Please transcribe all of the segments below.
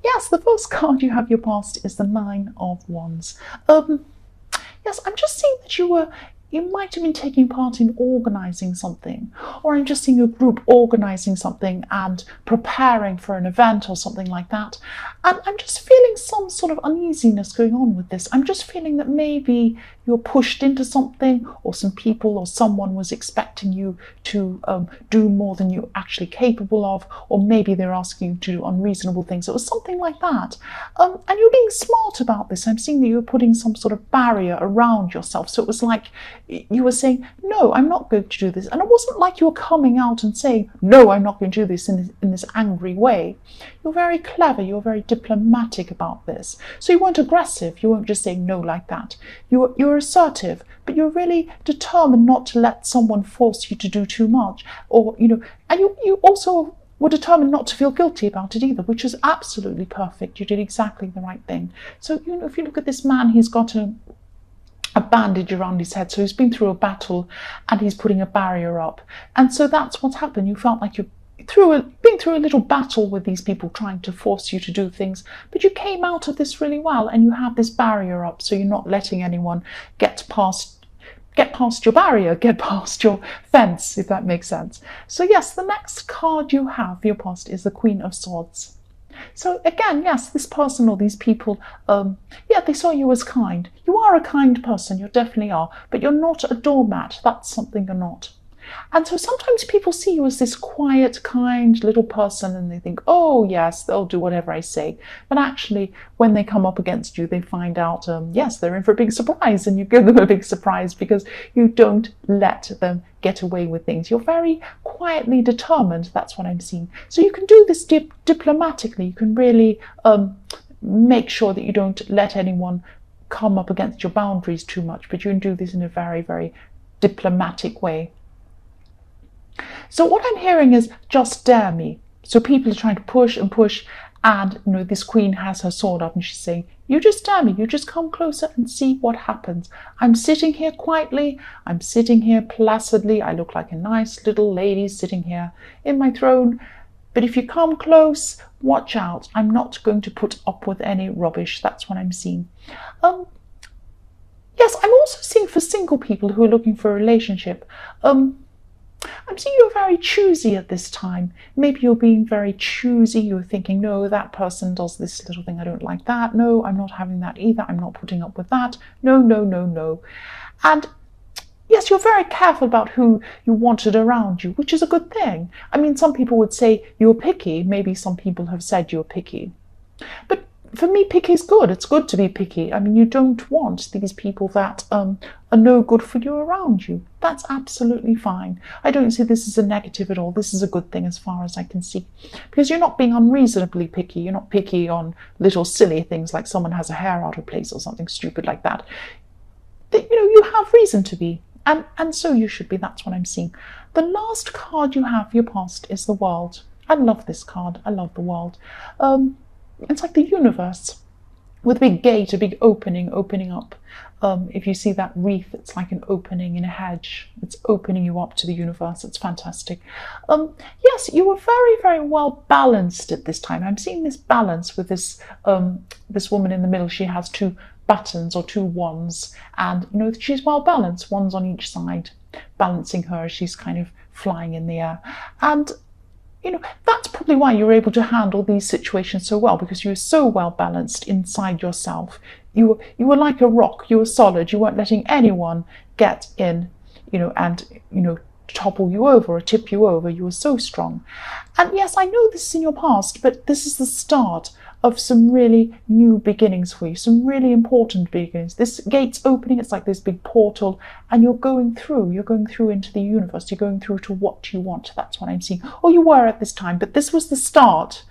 Yes, the first card you have your past is the Nine of Wands. Yes, I'm just seeing that you might have been taking part in organising something, or I'm just seeing a group organising something and preparing for an event or something like that. And I'm just feeling some sort of uneasiness going on with this. I'm just feeling that maybe you're pushed into something, or some people or someone was expecting you to do more than you're actually capable of, or maybe they're asking you to do unreasonable things. It was something like that. And you're being smart about this. I'm seeing that you're putting some sort of barrier around yourself. So it was like you were saying, no, I'm not going to do this. And it wasn't like you were coming out and saying, no, I'm not going to do this in this angry way. You're very clever. You're very diplomatic about this. So you weren't aggressive. You weren't just saying no like that. You're assertive, but you're really determined not to let someone force you to do too much. Or, and you also were determined not to feel guilty about it either, which is absolutely perfect. You did exactly the right thing. So, if you look at this man, he's got a bandage around his head. So he's been through a battle and he's putting a barrier up. And so that's what's happened. You felt like you've been through a little battle with these people trying to force you to do things, but you came out of this really well, and you have this barrier up, so you're not letting anyone get past your barrier, get past your fence, if that makes sense. So yes, the next card you have for your past is the Queen of Swords. So again, yes, this person or these people, they saw you as kind. You are a kind person, you definitely are, but you're not a doormat. That's something you're not. And so sometimes people see you as this quiet, kind little person, and they think, oh yes, they'll do whatever I say. But actually, when they come up against you, they find out, yes, they're in for a big surprise, and you give them a big surprise because you don't let them get away with things. You're very quietly determined. That's what I'm seeing. So you can do this diplomatically. You can really make sure that you don't let anyone come up against your boundaries too much, but you can do this in a very, very diplomatic way. So what I'm hearing is just dare me. So people are trying to push and push, and this queen has her sword up and she's saying, you just dare me, you just come closer and see what happens. I'm sitting here quietly, I'm sitting here placidly, I look like a nice little lady sitting here in my throne, but if you come close, watch out, I'm not going to put up with any rubbish. That's what I'm seeing. Yes, I'm also seeing for single people who are looking for a relationship, I'm seeing you're very choosy at this time. Maybe you're being very choosy. You're thinking, no, that person does this little thing. I don't like that. No, I'm not having that either. I'm not putting up with that. No, no, no, no. And yes, you're very careful about who you wanted around you, which is a good thing. I mean, some people would say you're picky. Maybe some people have said you're picky. But for me, picky is good. It's good to be picky. I mean, you don't want these people that are no good for you around you. That's absolutely fine. I don't see this as a negative at all. This is a good thing as far as I can see. Because you're not being unreasonably picky. You're not picky on little silly things like someone has a hair out of place or something stupid like that. You have reason to be. And so you should be. That's what I'm seeing. The last card you have for your past is the World. I love this card. I love the World. It's like the universe with a big gate, a big opening up. If you see that wreath, it's like an opening in a hedge. It's opening you up to the universe. It's fantastic. Yes, you were very, very well balanced at this time. I'm seeing this balance with this woman in the middle. She has two buttons or two wands, and she's well balanced, wands on each side, balancing her as she's kind of flying in the air. And that's probably why you were able to handle these situations so well, because you were so well balanced inside yourself. You were like a rock. You were solid. You weren't letting anyone get in, and topple you over or tip you over. You were so strong. And yes, I know this is in your past, but this is the start of some really new beginnings for you, some really important beginnings. This gate's opening, it's like this big portal, and you're going through into the universe, you're going through to what you want. That's what I'm seeing. Or you were at this time, but this was the start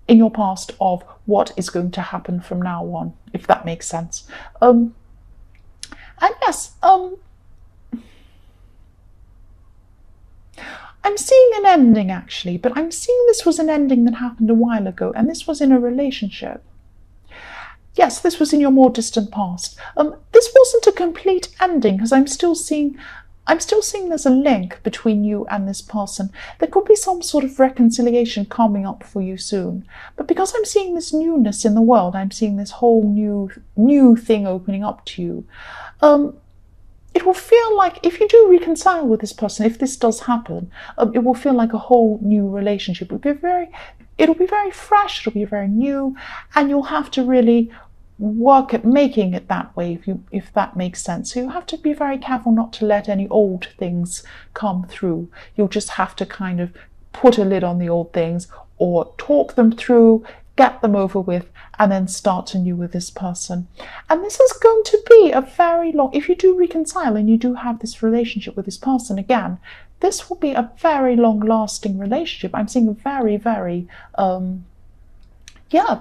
in your past of what is going to happen from now on, if that makes sense. And yes, I'm seeing an ending actually, but I'm seeing this was an ending that happened a while ago, and this was in a relationship. Yes, this was in your more distant past. This wasn't a complete ending, because I'm still seeing I'm still seeing there's a link between you and this person. There could be some sort of reconciliation coming up for you soon. But because I'm seeing this newness in the world, I'm seeing this whole new thing opening up to you. It will feel like if you do reconcile with this person, if this does happen, it will feel like a whole new relationship. It'll be very fresh, it'll be very new, and you'll have to really work at making it that way, if that makes sense. So you have to be very careful not to let any old things come through. You'll just have to kind of put a lid on the old things, or talk them through, get them over with, and then start anew with this person. And this is going to be a very long, if you do reconcile and you do have this relationship with this person again, this will be a very long lasting relationship. I'm seeing a very, very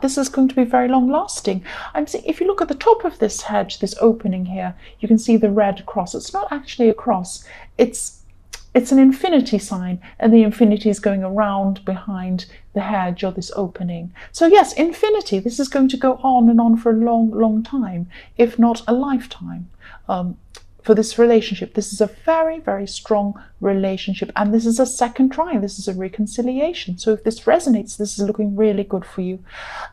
this is going to be very long lasting. I'm seeing, if you look at the top of this hedge, this opening here, you can see the red cross. It's not actually a cross, it's an infinity sign, and the infinity is going around behind the hedge or this opening. So yes, infinity, this is going to go on and on for a long, long time, if not a lifetime. For this relationship, this is a very, very strong relationship, and this is a second try. This is a reconciliation. So if this resonates, this is looking really good for you.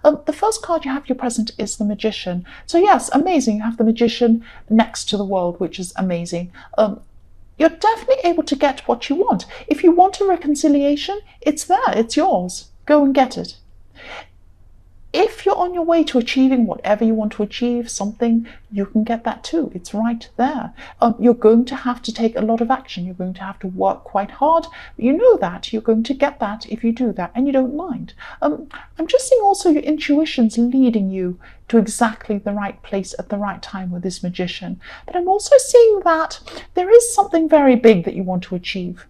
The first card you have your present is the Magician. So yes, amazing. You have the Magician next to the World, which is amazing. You're definitely able to get what you want. If you want a reconciliation, it's there, it's yours. Go and get it. If you're on your way to achieving whatever you want to achieve, something, you can get that too. It's right there. You're going to have to take a lot of action. You're going to have to work quite hard. You know that. You're going to get that if you do that, and you don't mind. I'm just seeing also your intuition's leading you to exactly the right place at the right time with this Magician. But I'm also seeing that there is something very big that you want to achieve.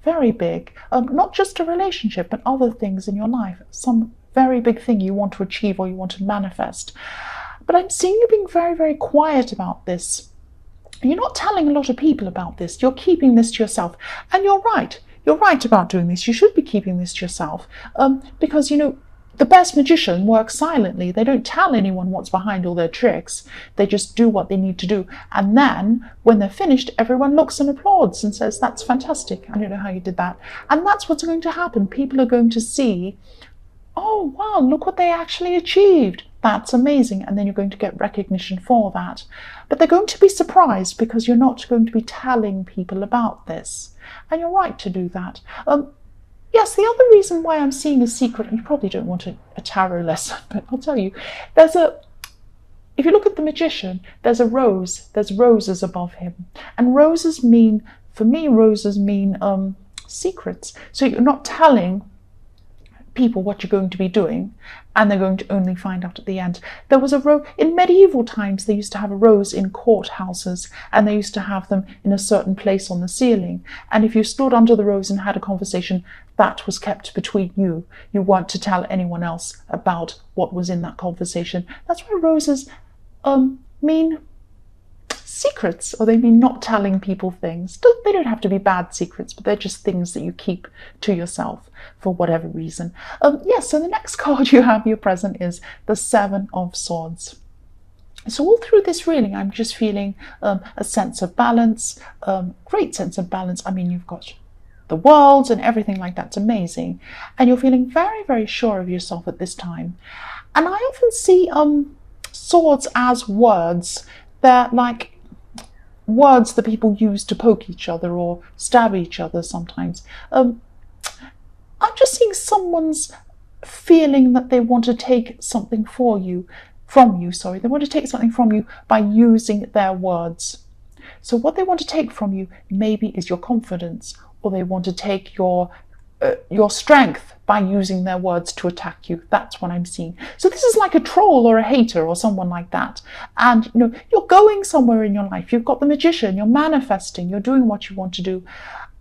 Very big. Not just a relationship, but other things in your life. Some very big thing you want to achieve or you want to manifest. But I'm seeing you being very, very quiet about this. You're not telling a lot of people about this. You're keeping this to yourself. And you're right. You're right about doing this. You should be keeping this to yourself. Because, you know, the best magician works silently. They don't tell anyone what's behind all their tricks. They just do what they need to do. And then when they're finished, everyone looks and applauds and says, that's fantastic. I don't know how you did that. And that's what's going to happen. People are going to see, oh, wow, look what they actually achieved. That's amazing. And then you're going to get recognition for that. But they're going to be surprised because you're not going to be telling people about this. And you're right to do that. Yes, the other reason why I'm seeing a secret, and you probably don't want a tarot lesson, but I'll tell you, if you look at the Magician, there's a rose, there's roses above him. And roses mean, for me, roses mean secrets. So you're not telling people what you're going to be doing, and they're going to only find out at the end. There was a rose in medieval times. They used to have a rose in courthouses, and they used to have them in a certain place on the ceiling. And if you stood under the rose and had a conversation, that was kept between you. You weren't to tell anyone else about what was in that conversation. That's why roses mean secrets, or they mean not telling people things. They don't have to be bad secrets, but they're just things that you keep to yourself for whatever reason. Yes, so the next card you have your present is the Seven of Swords. So all through this reading, I'm just feeling a sense of balance, great sense of balance. I mean, you've got the world and everything like that's amazing. And you're feeling very, very sure of yourself at this time. And I often see swords as words. They're like words that people use to poke each other or stab each other sometimes. I'm just seeing someone's feeling that they want to take something from you. They want to take something from you by using their words. So what they want to take from you maybe is your confidence, or they want to take your strength by using their words to attack you. That's what I'm seeing. So this is like a troll or a hater or someone like that. And you know, you're going somewhere in your life. You've got the Magician, you're manifesting, you're doing what you want to do.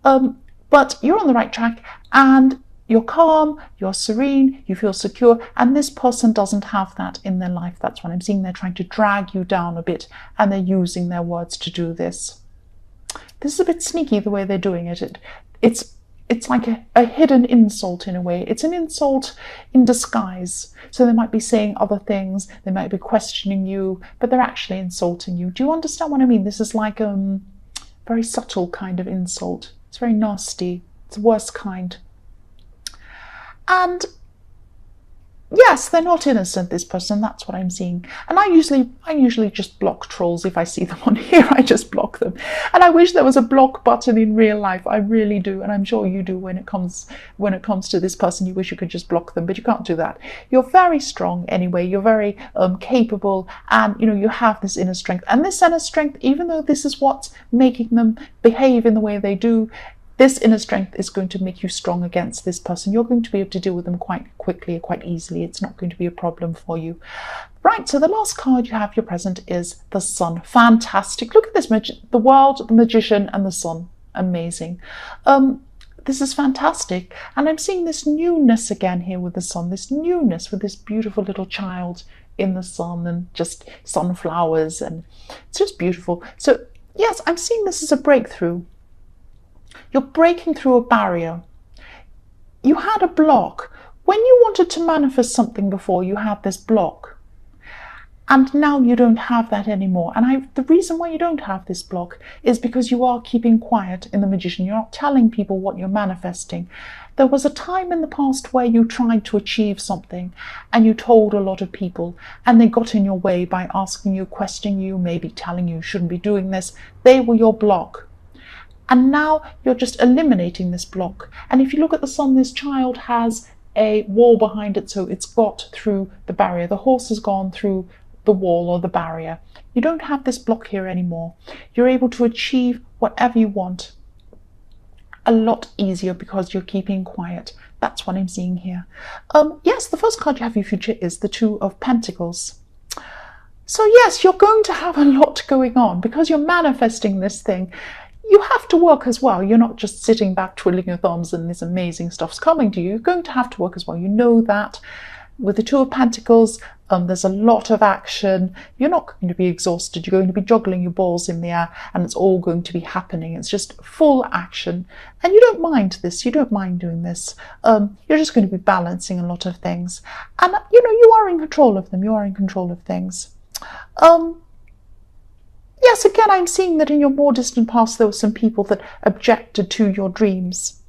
But you're on the right track, and you're calm, you're serene, you feel secure, and this person doesn't have that in their life. That's what I'm seeing. They're trying to drag you down a bit, and they're using their words to do this. This is a bit sneaky the way they're doing it. It's like a hidden insult in a way. It's an insult in disguise. So they might be saying other things, they might be questioning you, but they're actually insulting you. Do you understand what I mean? This is like very subtle kind of insult. It's very nasty. It's the worst kind. And yes, they're not innocent, this person. That's what I'm seeing. And I usually just block trolls if I see them on here. I just block them. And I wish there was a block button in real life. I really do, and I'm sure you do when it comes to this person. You wish you could just block them, but you can't do that. You're very strong anyway. You're very capable, and you have this inner strength. And this inner strength, even though this is what's making them behave in the way they do, this inner strength is going to make you strong against this person. You're going to be able to deal with them quite quickly, quite easily. It's not going to be a problem for you. Right, so the last card you have, your present, is the Sun. Fantastic. Look at this, the World, the Magician, and the Sun. Amazing. This is fantastic. And I'm seeing this newness again here with the Sun, this newness with this beautiful little child in the sun and just sunflowers, and it's just beautiful. So yes, I'm seeing this as a breakthrough. You're breaking through a barrier. You had a block. When you wanted to manifest something before, you had this block. And now you don't have that anymore. And the reason why you don't have this block is because you are keeping quiet in the Magician. You're not telling people what you're manifesting. There was a time in the past where you tried to achieve something and you told a lot of people, and they got in your way by asking you, questioning you, maybe telling you shouldn't be doing this. They were your block. And now you're just eliminating this block. And if you look at the Sun, this child has a wall behind it, so it's got through the barrier. The horse has gone through the wall or the barrier. You don't have this block here anymore. You're able to achieve whatever you want a lot easier because you're keeping quiet. That's what I'm seeing here. Yes, the first card you have in your future is the Two of Pentacles. So yes, you're going to have a lot going on because you're manifesting this thing. You have to work as well. You're not just sitting back twiddling your thumbs and this amazing stuff's coming to you. You're going to have to work as well. You know that. With the Two of Pentacles, there's a lot of action. You're not going to be exhausted. You're going to be juggling your balls in the air, and it's all going to be happening. It's just full action. And you don't mind this. You don't mind doing this. You're just going to be balancing a lot of things. And, you are in control of them. You are in control of things. Yes, again, I'm seeing that in your more distant past, there were some people that objected to your dreams.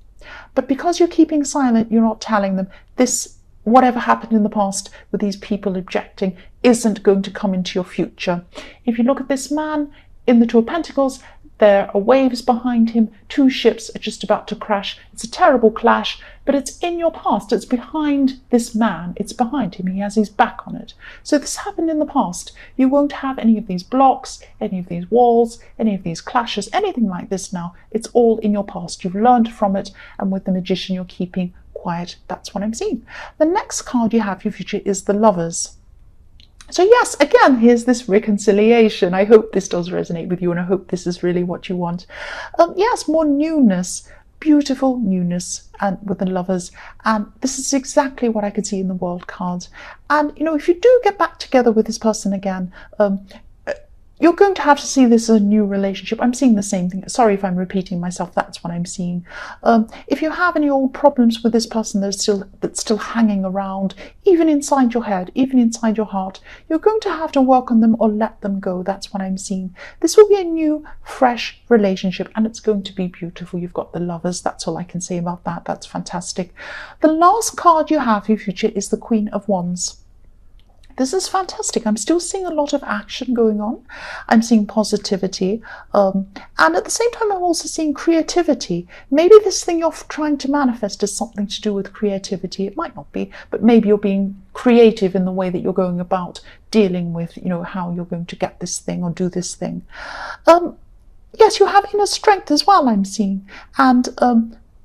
But because you're keeping silent, you're not telling them this, whatever happened in the past with these people objecting, isn't going to come into your future. If you look at this man in the Two of Pentacles, there are waves behind him. Two ships are just about to crash. It's a terrible clash, but it's in your past. It's behind this man. It's behind him. He has his back on it. So this happened in the past. You won't have any of these blocks, any of these walls, any of these clashes, anything like this now. It's all in your past. You've learned from it, and with the Magician, you're keeping quiet. That's what I'm seeing. The next card you have for your future is the Lovers. So yes, again, here's this reconciliation. I hope this does resonate with you, and I hope this is really what you want. Yes, more newness, beautiful newness, and with the Lovers. And this is exactly what I could see in the World card. And, if you do get back together with this person again, you're going to have to see this as a new relationship. I'm seeing the same thing. Sorry if I'm repeating myself. That's what I'm seeing. If you have any old problems with this person that's still hanging around, even inside your head, even inside your heart, you're going to have to work on them or let them go. That's what I'm seeing. This will be a new, fresh relationship, and it's going to be beautiful. You've got the Lovers. That's all I can say about that. That's fantastic. The last card you have for your future is the Queen of Wands. This is fantastic. I'm still seeing a lot of action going on. I'm seeing positivity. And at the same time, I'm also seeing creativity. Maybe this thing you're trying to manifest is something to do with creativity. It might not be, but maybe you're being creative in the way that you're going about dealing with, how you're going to get this thing or do this thing. Yes, you have inner strength as well, I'm seeing. And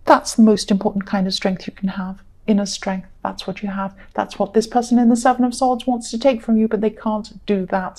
that's the most important kind of strength you can have. Inner strength, that's what you have. That's what this person in the Seven of Swords wants to take from you, but they can't do that.